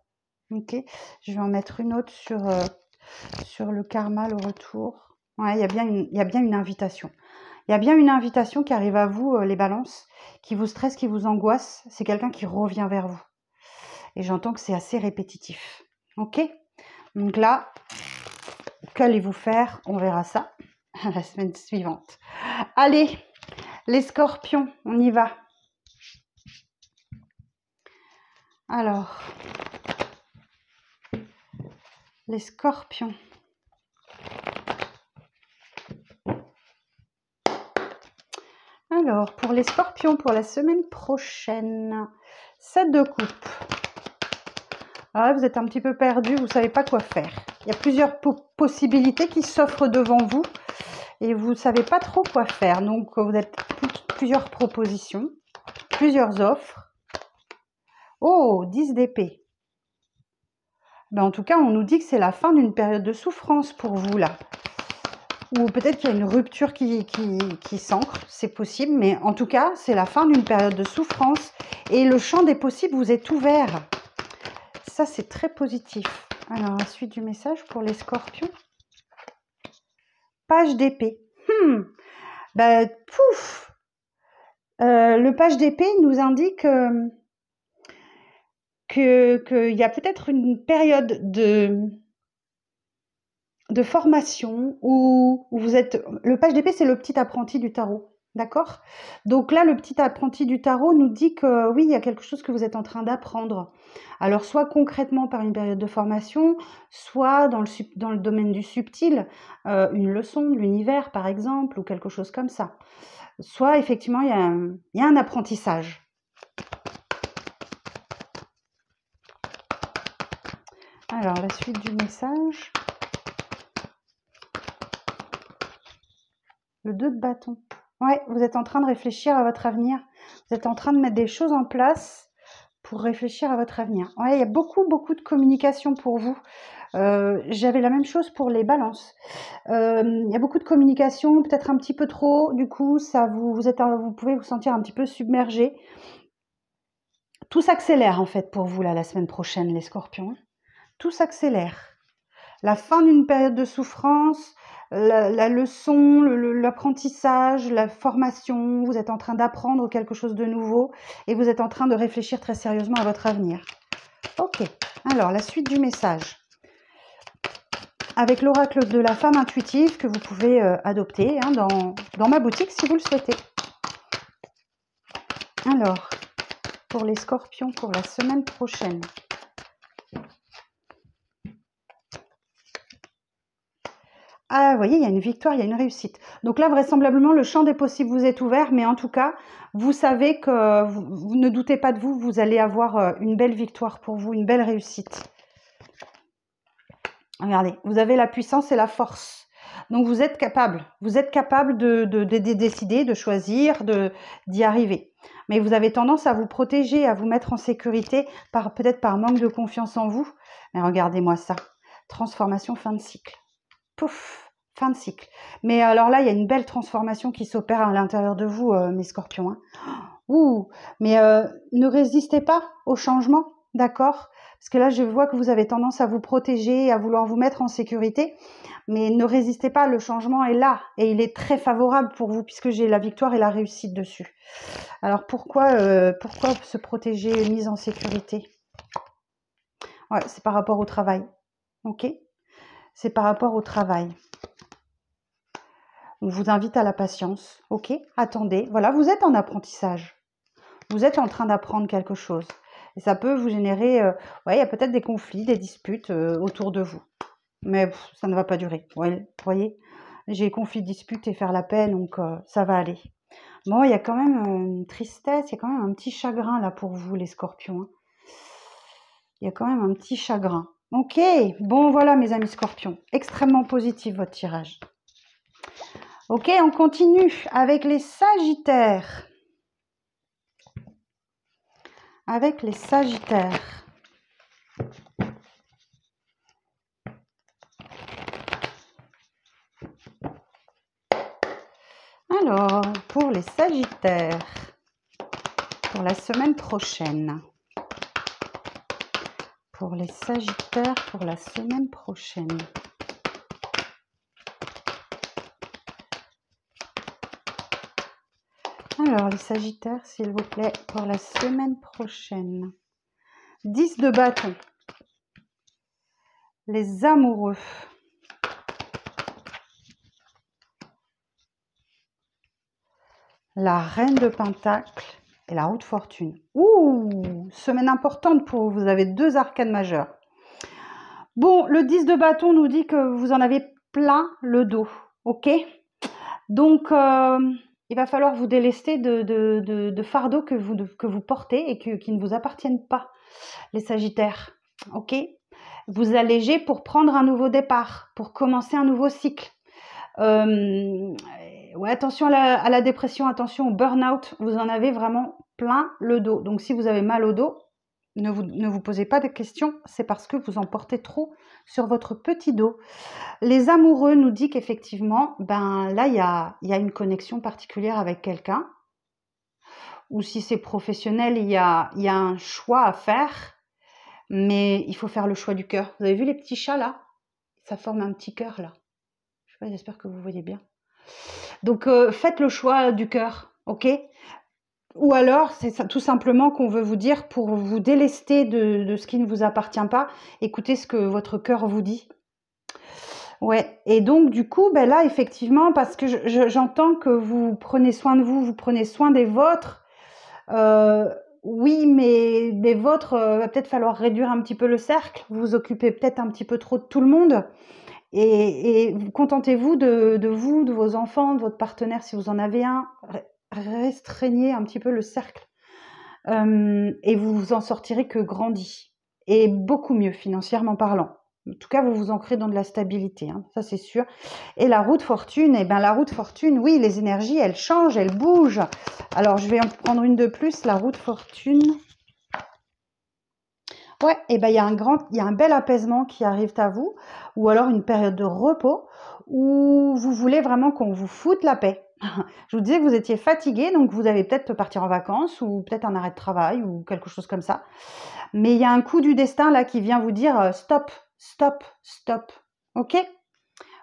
Ok, je vais en mettre une autre sur le karma, le retour. Ouais, il y a bien une invitation. Il y a bien une invitation qui arrive à vous, les balances, qui vous stresse, qui vous angoisse. C'est quelqu'un qui revient vers vous. Et j'entends que c'est assez répétitif. Ok ? Donc là, qu'allez-vous faire? On verra ça la semaine suivante. Allez, les scorpions, on y va. Alors, les scorpions. Alors, pour les scorpions, pour la semaine prochaine, 7 de coupe. Ah, vous êtes un petit peu perdu, vous ne savez pas quoi faire. Il y a plusieurs possibilités qui s'offrent devant vous et vous ne savez pas trop quoi faire. Donc, vous avez plusieurs propositions, plusieurs offres. Oh, 10 d'épée. Ben, en tout cas, on nous dit que c'est la fin d'une période de souffrance pour vous, là. Ou peut-être qu'il y a une rupture qui s'ancre, c'est possible. Mais en tout cas, c'est la fin d'une période de souffrance. Et le champ des possibles vous est ouvert. Ça, c'est très positif. Alors, la suite du message pour les scorpions. Page d'épée. Ben, pouf. Le page d'épée nous indique qu'il y a peut-être une période de formation où vous êtes... Le page d'épée, c'est le petit apprenti du tarot, d'accord? Donc là, le petit apprenti du tarot nous dit que oui, il y a quelque chose que vous êtes en train d'apprendre. Alors, soit concrètement par une période de formation, soit dans le domaine du subtil, une leçon de l'univers, par exemple, ou quelque chose comme ça. Soit, effectivement, il y a un apprentissage. Alors, la suite du message. Le 2 de bâton. Ouais, vous êtes en train de réfléchir à votre avenir. Vous êtes en train de mettre des choses en place pour réfléchir à votre avenir. Ouais, il y a beaucoup de communication pour vous. J'avais la même chose pour les balances. Il y a beaucoup de communication, peut-être un petit peu trop. Du coup, ça vous pouvez vous sentir un petit peu submergé. Tout s'accélère en fait pour vous là la semaine prochaine, les scorpions. Tout s'accélère. La fin d'une période de souffrance, la leçon, l'apprentissage, la formation, vous êtes en train d'apprendre quelque chose de nouveau et vous êtes en train de réfléchir très sérieusement à votre avenir. Ok, alors la suite du message. Avec l'oracle de la femme intuitive que vous pouvez adopter hein, dans ma boutique si vous le souhaitez. Alors, pour les scorpions pour la semaine prochaine. Ah, vous voyez, il y a une victoire, il y a une réussite. Donc là, vraisemblablement, le champ des possibles vous est ouvert, mais en tout cas, vous savez que vous ne doutez pas de vous, vous allez avoir une belle victoire pour vous, une belle réussite. Regardez, vous avez la puissance et la force. Donc vous êtes capable de décider, de choisir, d'y arriver. Mais vous avez tendance à vous protéger, à vous mettre en sécurité, peut-être par manque de confiance en vous. Mais regardez-moi ça, transformation fin de cycle. Pouf, fin de cycle. Mais alors là, il y a une belle transformation qui s'opère à l'intérieur de vous, mes scorpions. Hein. Ouh, mais ne résistez pas au changement, d'accord? Parce que là, je vois que vous avez tendance à vous protéger, à vouloir vous mettre en sécurité, mais ne résistez pas, le changement est là et il est très favorable pour vous puisque j'ai la victoire et la réussite dessus. Alors pourquoi se protéger, mise en sécurité? Ouais, c'est par rapport au travail, ok? C'est par rapport au travail. On vous invite à la patience, ok? Attendez, voilà, vous êtes en apprentissage. Vous êtes en train d'apprendre quelque chose. Et ça peut vous générer, ouais, il y a peut-être des conflits, des disputes autour de vous. Mais ça ne va pas durer. Ouais, vous voyez, j'ai conflit, dispute et faire la paix, donc ça va aller. Bon, il y a quand même une tristesse, il y a quand même un petit chagrin là pour vous, les scorpions. Hein. Il y a quand même un petit chagrin. Ok, bon voilà mes amis scorpions. Extrêmement positif votre tirage. Ok, on continue avec les sagittaires. Avec les sagittaires. Alors, pour les sagittaires, pour la semaine prochaine. Pour les sagittaires, pour la semaine prochaine. Alors, les sagittaires, s'il vous plaît, pour la semaine prochaine. 10 de bâton. Les amoureux. La reine de pentacle et la roue de fortune. Ouh, semaine importante pour vous. Vous avez 2 arcanes majeures. Bon, le 10 de bâton nous dit que vous en avez plein le dos. Ok? Donc, il va falloir vous délester de fardeaux que vous portez et qui ne vous appartiennent pas, les sagittaires. Ok? Vous alléger pour prendre un nouveau départ, pour commencer un nouveau cycle. Ouais, attention à la dépression, attention au burn-out, vous en avez vraiment plein le dos. Donc si vous avez mal au dos, ne vous posez pas de questions, c'est parce que vous en portez trop sur votre petit dos. Les amoureux nous dit qu'effectivement, ben là, il y a une connexion particulière avec quelqu'un. Ou si c'est professionnel, il y a un choix à faire, mais il faut faire le choix du cœur. Vous avez vu les petits chats là? Ça forme un petit cœur là. Je sais pas, j'espère que vous voyez bien. Donc faites le choix du cœur, ok? Ou alors, c'est tout simplement qu'on veut vous dire pour vous délester de ce qui ne vous appartient pas, écoutez ce que votre cœur vous dit. Ouais, et donc du coup, ben là, effectivement, parce que j'entends que vous prenez soin de vous, vous prenez soin des vôtres. Oui, mais des vôtres, va peut-être falloir réduire un petit peu le cercle. Vous vous occupez peut-être un petit peu trop de tout le monde. Et contentez-vous de vous, de vos enfants, de votre partenaire si vous en avez un. Restreignez un petit peu le cercle. Et vous en sortirez que grandi. Et beaucoup mieux financièrement parlant. En tout cas, vous vous ancrez dans de la stabilité, hein, ça c'est sûr. Et la roue de fortune, eh ben la roue de fortune, oui, les énergies, elles changent, elles bougent. Alors, je vais en prendre une de plus, la roue de fortune. Ouais, et ben il y a un bel apaisement qui arrive à vous, ou alors une période de repos où vous voulez vraiment qu'on vous foute la paix. Je vous disais que vous étiez fatigué, donc vous allez peut-être partir en vacances ou peut-être un arrêt de travail ou quelque chose comme ça. Mais il y a un coup du destin là qui vient vous dire stop, stop, stop. Ok?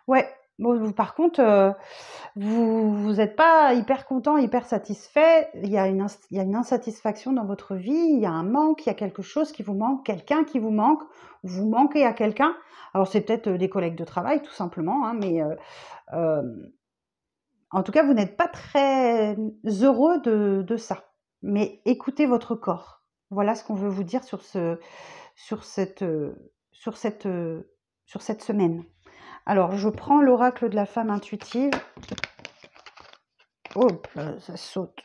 Ouais. Bon, par contre, vous n'êtes pas hyper content, hyper satisfait. Il y a une insatisfaction dans votre vie. Il y a un manque, il y a quelque chose qui vous manque, quelqu'un qui vous manque. Vous manquez à quelqu'un. Alors c'est peut-être des collègues de travail tout simplement, hein, mais en tout cas vous n'êtes pas très heureux de ça. Mais écoutez votre corps. Voilà ce qu'on veut vous dire sur cette semaine. Alors, je prends l'oracle de la femme intuitive. Hop, ça saute.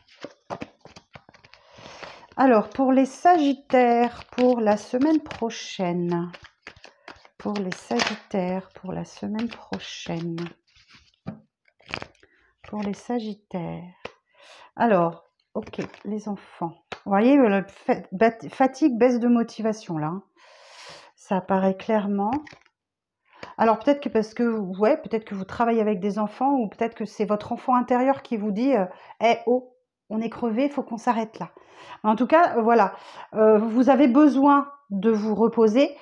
Alors, pour les Sagittaires, pour la semaine prochaine. Pour les Sagittaires, pour la semaine prochaine. Pour les Sagittaires. Alors, ok, les enfants. Vous voyez, fatigue, baisse de motivation, là. Ça apparaît clairement. Alors, peut-être que parce que, ouais, peut-être que vous travaillez avec des enfants, ou peut-être que c'est votre enfant intérieur qui vous dit oh, on est crevé, il faut qu'on s'arrête là. En tout cas, voilà, vous avez besoin de vous reposer,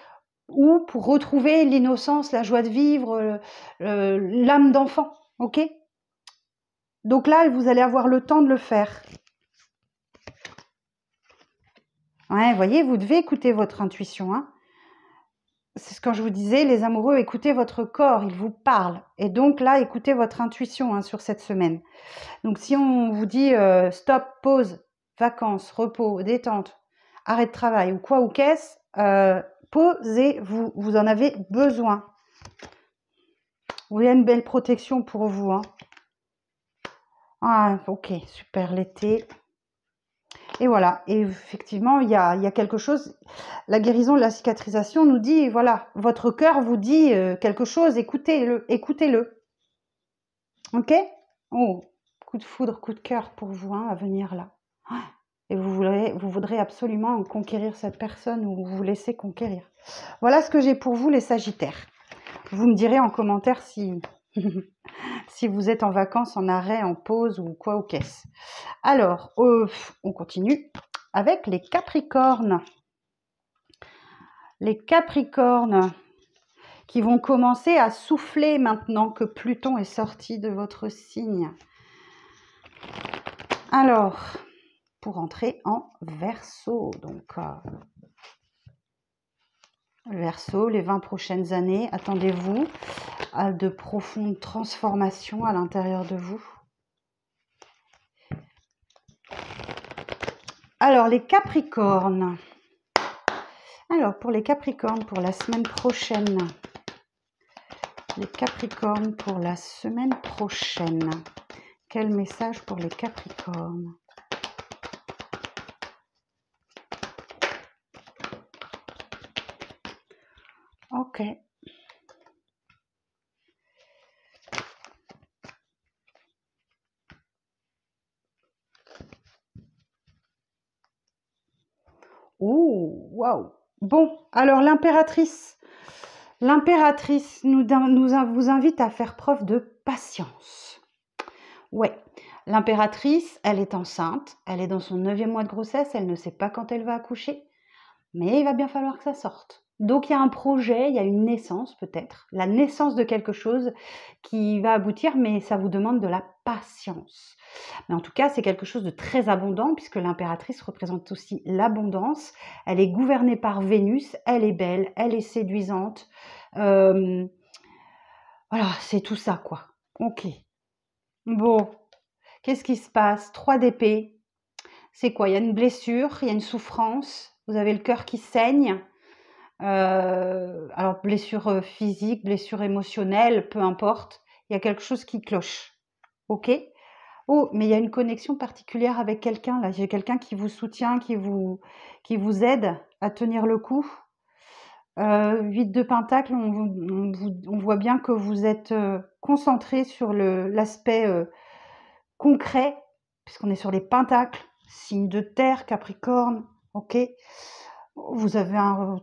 ou pour retrouver l'innocence, la joie de vivre, l'âme d'enfant, ok? Donc là, vous allez avoir le temps de le faire. Ouais, vous voyez, vous devez écouter votre intuition. Hein. C'est ce que je vous disais, les amoureux, écoutez votre corps, il vous parle. Et donc là, écoutez votre intuition hein, sur cette semaine. Donc si on vous dit stop, pause, vacances, repos, détente, arrêt de travail ou quoi ou qu'est-ce, posez-vous, vous en avez besoin. Vous avez une belle protection pour vous. Hein. Ah, ok, super, l'été. Et voilà, et effectivement, il y a quelque chose, la guérison de la cicatrisation nous dit, voilà, votre cœur vous dit quelque chose, écoutez-le, écoutez-le. Ok? Oh, coup de foudre, coup de cœur pour vous, hein, à venir là. Et vous voudrez absolument conquérir cette personne ou vous laisser conquérir. Voilà ce que j'ai pour vous, les Sagittaires. Vous me direz en commentaire si, si vous êtes en vacances, en arrêt, en pause ou quoi ou qu'est-ce. Alors, on continue avec les Capricornes. Les Capricornes qui vont commencer à souffler maintenant que Pluton est sorti de votre signe. Alors, pour entrer en Verseau, donc Verseau, les 20 prochaines années, attendez-vous à de profondes transformations à l'intérieur de vous. Alors, les Capricornes. Alors, pour les Capricornes, pour la semaine prochaine. Les Capricornes, pour la semaine prochaine. Quel message pour les Capricornes? Ok. Oh, waouh. Bon, alors l'impératrice. L'impératrice vous invite à faire preuve de patience. Ouais, l'impératrice, elle est enceinte, elle est dans son 9e mois de grossesse, elle ne sait pas quand elle va accoucher, mais il va bien falloir que ça sorte. Donc il y a un projet, il y a une naissance peut-être, la naissance de quelque chose qui va aboutir, mais ça vous demande de la patience. Mais en tout cas, c'est quelque chose de très abondant, puisque l'impératrice représente aussi l'abondance. Elle est gouvernée par Vénus, elle est belle, elle est séduisante. Voilà, c'est tout ça, quoi. Ok. Bon, qu'est-ce qui se passe? 3 d'épée. C'est quoi? Il y a une blessure, il y a une souffrance, vous avez le cœur qui saigne. Alors, blessure physique, blessure émotionnelle, peu importe. Il y a quelque chose qui cloche. Ok? Oh, mais il y a une connexion particulière avec quelqu'un, là. J'ai quelqu'un qui vous soutient, qui vous aide à tenir le coup. 8 de Pentacle, on voit bien que vous êtes concentré sur l'aspect concret, puisqu'on est sur les Pentacles, signe de terre, Capricorne, ok. Vous avez un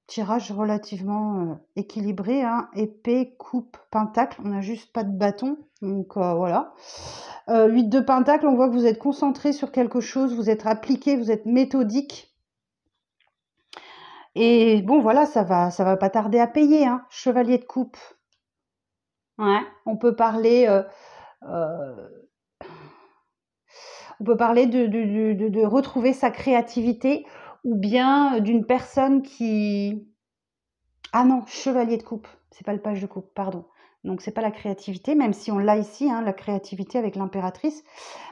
tirage relativement équilibré, hein. Épée, coupe, Pentacle, on n'a juste pas de bâton, donc voilà. 8 de Pentacle, on voit que vous êtes concentré sur quelque chose, vous êtes appliqué, vous êtes méthodique. Et bon, voilà, ça va pas tarder à payer, hein. Chevalier de coupe. Ouais, on peut parler de retrouver sa créativité, ou bien d'une personne qui... Ah non, chevalier de coupe, c'est pas le page de coupe, pardon. Donc c'est pas la créativité, même si on l'a ici, hein, la créativité avec l'impératrice.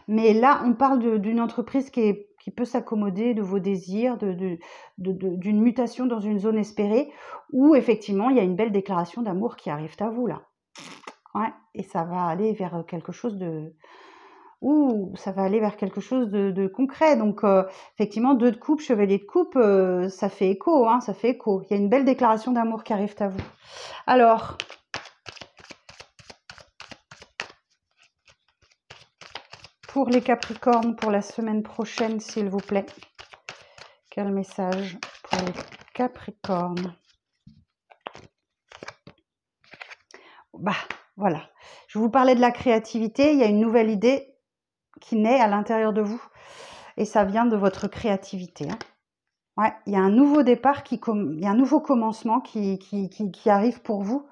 Mais là, on parle d'une entreprise qui qui peut s'accommoder de vos désirs, d'une mutation dans une zone espérée, où effectivement, il y a une belle déclaration d'amour qui arrive à vous, là. Ouais, et ça va aller vers quelque chose de... Ouh, ça va aller vers quelque chose de concret. Donc, effectivement, 2 de coupe, chevalier de coupe, ça fait écho, hein, ça fait écho. Il y a une belle déclaration d'amour qui arrive à vous. Alors, pour les Capricornes, pour la semaine prochaine, s'il vous plaît. Quel message pour les Capricornes? Bah, voilà. Je vous parlais de la créativité. Il y a une nouvelle idée qui naît à l'intérieur de vous. Et ça vient de votre créativité. Hein. Ouais, il y a un nouveau départ, il y a un nouveau commencement qui arrive pour vous.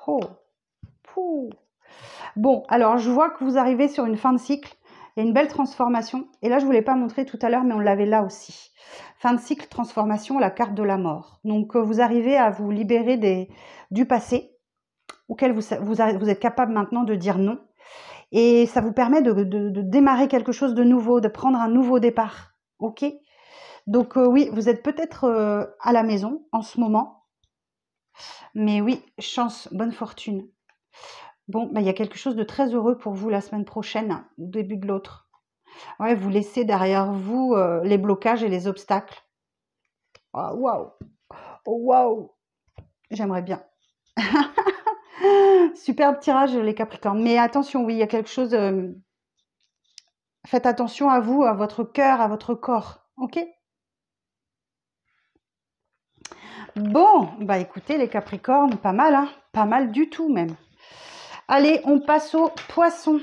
Oh, pouh. Bon, alors je vois que vous arrivez sur une fin de cycle. Il y a une belle transformation. Et là, je ne vous l'ai pas montré tout à l'heure, mais on l'avait là aussi. Fin de cycle, transformation, la carte de la mort. Donc, vous arrivez à vous libérer du passé, auquel vous êtes capable maintenant de dire non. Et ça vous permet de démarrer quelque chose de nouveau, de prendre un nouveau départ. Ok? Donc, oui, vous êtes peut-être à la maison en ce moment. Mais oui, chance, bonne fortune. Bon, bah, il y a quelque chose de très heureux pour vous la semaine prochaine, au début de l'autre. Ouais, vous laissez derrière vous les blocages et les obstacles. Oh, waouh! Oh, waouh! J'aimerais bien. Superbe tirage, les Capricornes. Mais attention, oui, il y a quelque chose... Faites attention à vous, à votre cœur, à votre corps. Ok? Bon, bah écoutez, les Capricornes, pas mal, hein? Pas mal du tout, même. Allez, on passe aux Poissons.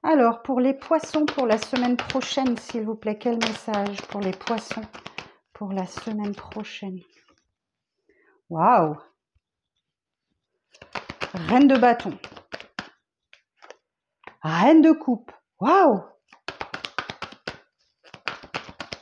Alors, pour les Poissons, pour la semaine prochaine, s'il vous plaît, quel message pour les Poissons pour la semaine prochaine? Waouh! Reine de bâton. Reine de coupe. Waouh!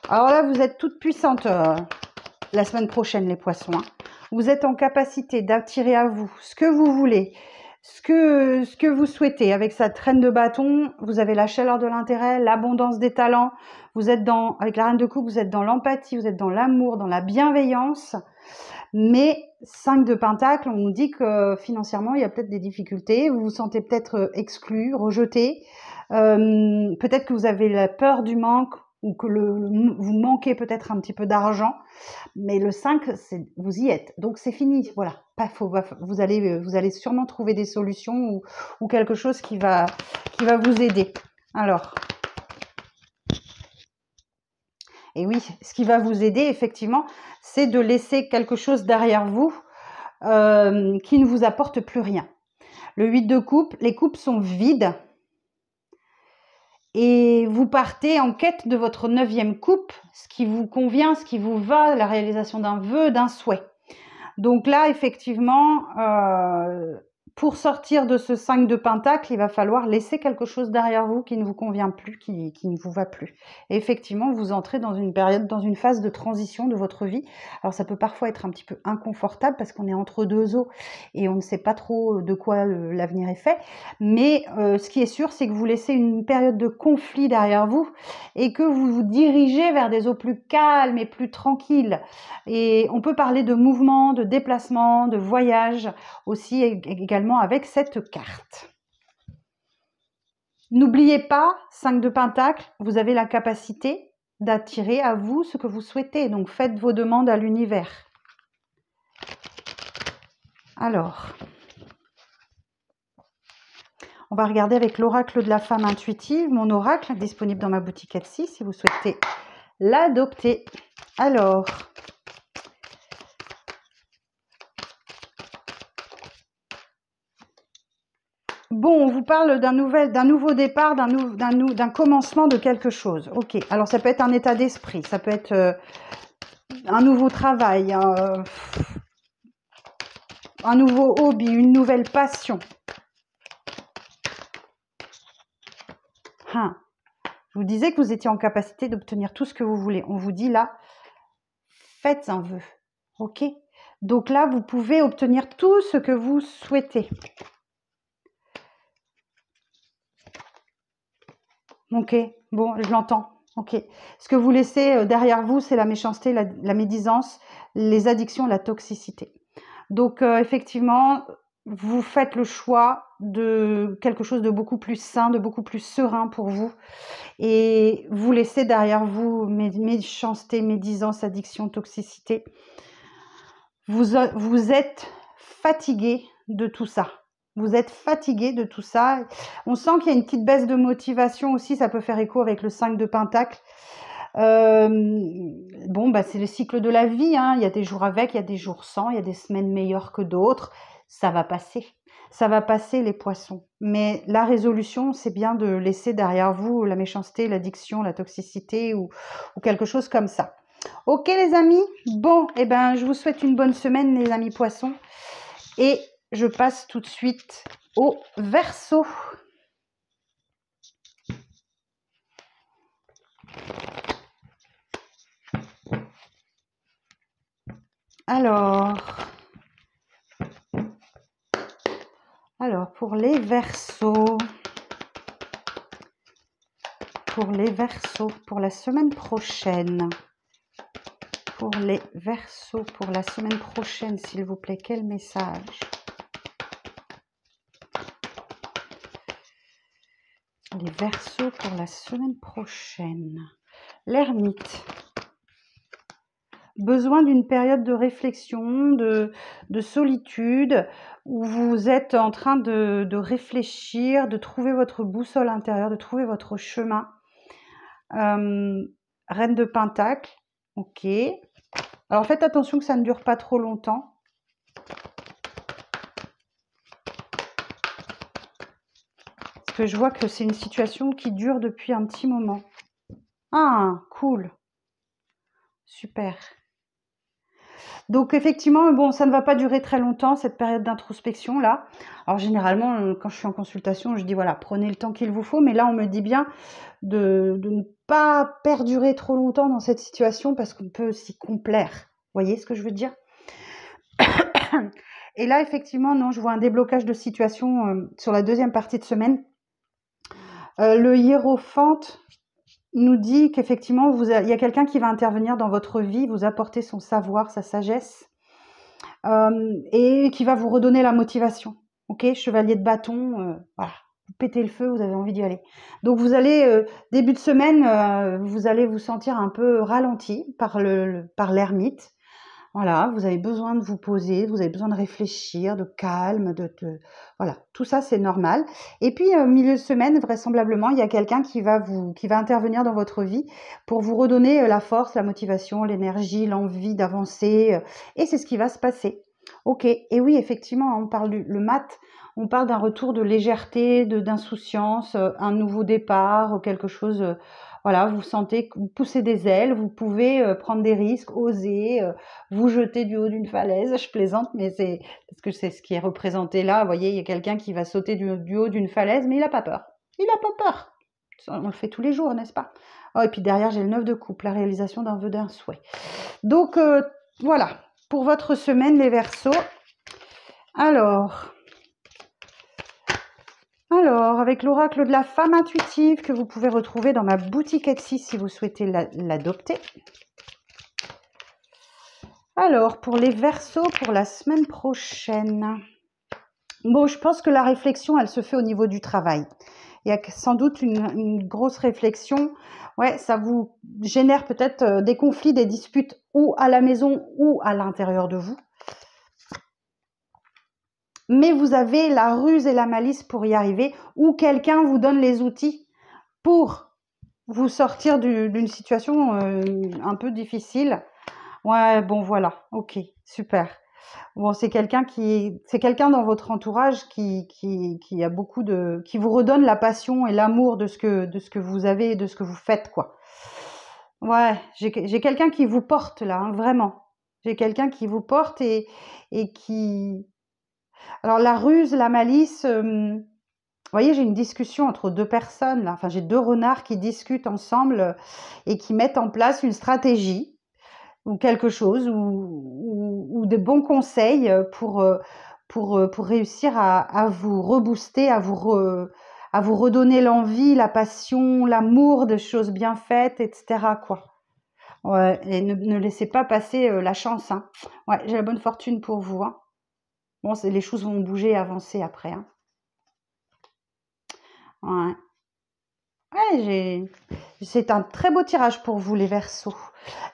Alors là, vous êtes toute puissante la semaine prochaine, les Poissons. Hein. Vous êtes en capacité d'attirer à vous ce que vous voulez, ce que vous souhaitez. Avec cette reine de bâton, vous avez la chaleur de l'intérêt, l'abondance des talents. Vous êtes avec la reine de coupe, vous êtes dans l'empathie, vous êtes dans l'amour, dans la bienveillance. Mais 5 de Pentacle, on nous dit que financièrement, il y a peut-être des difficultés. Vous vous sentez peut-être exclu, rejeté. Peut-être que vous avez la peur du manque ou que vous manquez peut-être un petit peu d'argent. Mais le 5, vous y êtes. Donc, c'est fini. Voilà. Vous allez sûrement trouver des solutions ou quelque chose qui va vous aider. Alors... Et oui, ce qui va vous aider, effectivement, c'est de laisser quelque chose derrière vous qui ne vous apporte plus rien. Le 8 de coupe, les coupes sont vides. Et vous partez en quête de votre 9e coupe, ce qui vous convient, ce qui vous va, la réalisation d'un vœu, d'un souhait. Donc là, effectivement... pour sortir de ce 5 de Pentacle, il va falloir laisser quelque chose derrière vous qui ne vous convient plus, qui ne vous va plus. Et effectivement, vous entrez dans une période, dans une phase de transition de votre vie. Alors ça peut parfois être un petit peu inconfortable parce qu'on est entre deux eaux et on ne sait pas trop de quoi l'avenir est fait. Mais ce qui est sûr, c'est que vous laissez une période de conflit derrière vous et que vous vous dirigez vers des eaux plus calmes et plus tranquilles. Et on peut parler de mouvement, de déplacement, de voyage aussi également avec cette carte. N'oubliez pas, 5 de Pentacle, vous avez la capacité d'attirer à vous ce que vous souhaitez. Donc, faites vos demandes à l'univers. Alors, on va regarder avec l'oracle de la femme intuitive, mon oracle, disponible dans ma boutique Etsy, si vous souhaitez l'adopter. Alors... Bon, on vous parle d'un nouveau départ, d'un commencement de quelque chose. Ok, alors ça peut être un état d'esprit, ça peut être un nouveau travail, un nouveau hobby, une nouvelle passion. Je vous disais que vous étiez en capacité d'obtenir tout ce que vous voulez. On vous dit là, faites un vœu. Ok? Donc là, vous pouvez obtenir tout ce que vous souhaitez. Ok, bon, je l'entends. Ok. Ce que vous laissez derrière vous, c'est la méchanceté, la médisance, les addictions, la toxicité. Donc, effectivement, vous faites le choix de quelque chose de beaucoup plus sain, de beaucoup plus serein pour vous. Et vous laissez derrière vous méchanceté, médisance, addiction, toxicité. Vous êtes fatigué de tout ça. Vous êtes fatigué de tout ça. On sent qu'il y a une petite baisse de motivation aussi. Ça peut faire écho avec le 5 de Pentacle. Bon, bah, c'est le cycle de la vie, hein. Il y a des jours avec, il y a des jours sans, il y a des semaines meilleures que d'autres. Ça va passer. Ça va passer, les poissons. Mais la résolution, c'est bien de laisser derrière vous la méchanceté, l'addiction, la toxicité ou quelque chose comme ça. Ok, les amis? Bon, eh ben, je vous souhaite une bonne semaine, les amis poissons. Et je passe tout de suite au Verseau. Alors, pour les Verseaux, pour la semaine prochaine, pour les Verseaux, pour la semaine prochaine, s'il vous plaît, quel message? Les Verseaux pour la semaine prochaine. L'ermite. Besoin d'une période de réflexion, de solitude, où vous êtes en train de réfléchir, de trouver votre boussole intérieure, de trouver votre chemin. Reine de Pentacle, ok. Alors faites attention que ça ne dure pas trop longtemps. Parce que je vois que c'est une situation qui dure depuis un petit moment. Ah, cool. Super. Donc effectivement, bon, ça ne va pas durer très longtemps, cette période d'introspection là. Alors généralement, quand je suis en consultation, je dis voilà, prenez le temps qu'il vous faut. Mais là, on me dit bien de ne pas perdurer trop longtemps dans cette situation parce qu'on peut s'y complaire. Vous voyez ce que je veux dire? Et là, effectivement, non, je vois un déblocage de situation sur la deuxième partie de semaine. Le hiérophante nous dit qu'effectivement, il y a quelqu'un qui va intervenir dans votre vie, vous apporter son savoir, sa sagesse, et qui va vous redonner la motivation. Ok, chevalier de bâton, voilà, vous pétez le feu, vous avez envie d'y aller. Donc vous allez, début de semaine, vous allez vous sentir un peu ralenti par l'ermite. Voilà, vous avez besoin de vous poser, vous avez besoin de réfléchir, de calme, voilà, tout ça c'est normal. Et puis milieu de semaine, vraisemblablement, il y a quelqu'un qui va intervenir dans votre vie pour vous redonner la force, la motivation, l'énergie, l'envie d'avancer. Et c'est ce qui va se passer. Ok, et oui, effectivement, on parle le mat, on parle d'un retour de légèreté, d'insouciance, un nouveau départ, quelque chose. Voilà, vous sentez que vous poussez des ailes, vous pouvez prendre des risques, oser, vous jeter du haut d'une falaise. Je plaisante, mais c'est parce que c'est ce qui est représenté là. Vous voyez, il y a quelqu'un qui va sauter du haut d'une falaise, mais il n'a pas peur. Il n'a pas peur. On le fait tous les jours, n'est-ce pas? Oh, et puis derrière, j'ai le 9 de coupe, la réalisation d'un vœu, d'un souhait. Donc, voilà, pour votre semaine, les Verseaux. Alors, avec l'oracle de la femme intuitive que vous pouvez retrouver dans ma boutique Etsy si vous souhaitez l'adopter. Alors, pour les Verseaux, pour la semaine prochaine. Bon, je pense que la réflexion, elle se fait au niveau du travail. Il y a sans doute une grosse réflexion. Ouais, ça vous génère peut-être des conflits, des disputes ou à la maison ou à l'intérieur de vous. Mais vous avez la ruse et la malice pour y arriver, ou quelqu'un vous donne les outils pour vous sortir d'une situation un peu difficile. Ouais, bon, voilà, ok, super. Bon, c'est quelqu'un dans votre entourage qui a beaucoup qui vous redonne la passion et l'amour de ce que vous avez et de ce que vous faites, quoi. Ouais, j'ai quelqu'un qui vous porte là, hein, vraiment. J'ai quelqu'un qui vous porte et qui... Alors la ruse, la malice, voyez, j'ai une discussion entre 2 personnes là, enfin j'ai 2 renards qui discutent ensemble, et qui mettent en place une stratégie ou quelque chose ou de bons conseils, pour réussir à vous rebooster, à vous redonner l'envie, la passion, l'amour de choses bien faites et cetera quoi. Ouais et ne laissez pas passer, la chance, hein. Ouais, j'ai la bonne fortune pour vous, hein. Bon, c'est les choses vont bouger et avancer après, hein. Ouais. Ouais, c'est un très beau tirage pour vous les Verseaux.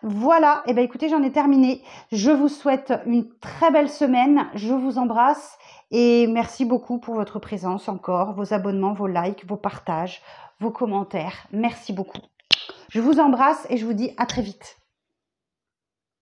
Voilà, et ben écoutez, j'en ai terminé. Je vous souhaite une très belle semaine. Je vous embrasse et merci beaucoup pour votre présence encore, vos abonnements, vos likes, vos partages, vos commentaires. Merci beaucoup. Je vous embrasse et je vous dis à très vite.